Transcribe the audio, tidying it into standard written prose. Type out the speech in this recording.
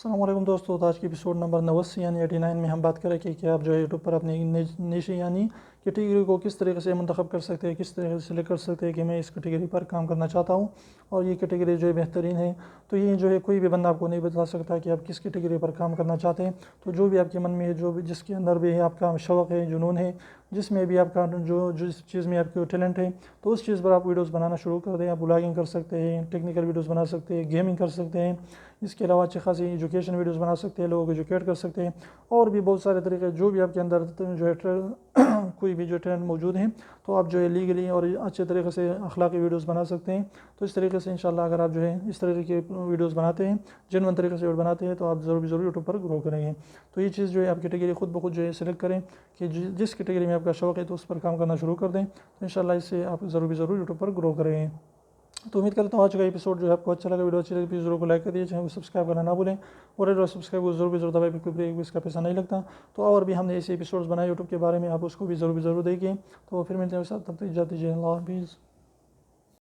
السلام علیکم دوستو، تو آج کی ایپیسوڈ نمبر 89 یعنی 89 میں ہم بات کریں کہ آپ جو ہے یوٹیوب پر اپنی نیشے یعنی کیٹیگری کو کس طریقے سے منتخب کر سکتے ہیں، کس طریقے سے سلیکٹ کر سکتے ہیں کہ میں اس کیٹیگری پر کام کرنا چاہتا ہوں اور یہ کیٹیگری جو ہے بہترین ہے۔ تو یہ جو ہے کوئی بھی بندہ آپ کو نہیں بتا سکتا کہ آپ کس کیٹیگری پر کام کرنا چاہتے ہیں۔ تو جو بھی آپ کے من میں ہے، جو بھی جس کے اندر بھی ہے آپ کا شوق ہے، جنون ہے، جس میں بھی آپ کا جس چیز میں آپ کا ٹیلنٹ ہے، تو اس چیز پر آپ ویڈیوز بنانا شروع کر دیں۔ آپ بلاگنگ کر سکتے ہیں، ٹیکنیکل ویڈیوز بنا سکتے ہیں، گیمنگ کر سکتے ہیں، اس کے علاوہ اچھی خاصی ایجوکیشن ویڈیوز بنا سکتے ہیں، لوگوں کو ایجوکیٹ کر سکتے ہیں، اور بھی بہت سارے طریقے جو بھی آپ کے اندر جو ہے کوئی بھی جو ٹیلنٹ موجود ہیں تو آپ جو ہے لیگلی اور اچھے طریقے سے اخلاقی ویڈیوز بنا سکتے ہیں۔ تو اس طریقے سے انشاءاللہ اگر آپ جو ہے اس طریقے کے ویڈیوز بناتے ہیں، جنون طریقے سے بناتے ہیں، تو آپ ضرور یوٹیوب پر گرو کریں گے۔ تو یہ چیز جو ہے آپ کیٹیگری خود بخود جو ہے سلیکٹ کریں کہ جس کیٹیگری میں آپ کا شوق ہے تو اس پر کام کرنا شروع کر دیں، تو انشاءاللہ اس سے آپ ضرور یوٹیوب پر گرو کریں گے۔ تو امید کرتا ہوں آج کا ایپیسوڈ جو ہے آپ کو اچھا لگا، ویڈیو اچھی لگی پلیز ضرور کو لائک کر دیجیے، چینل کو سبسکرائب کرنا نہ بھولیں، اور سبسکرائب کو ضرور دبائیں، کوئی بھی اس کا پیسہ نہیں لگتا۔ تو اور بھی ہم نے ایسے ایپیسوڈز بنائے یوٹیوب کے بارے میں، آپ اس کو بھی ضرور دیکھیں۔ تو پھر ملتے ہیں، تب تک اجازت دیجیے، اللہ حافظ۔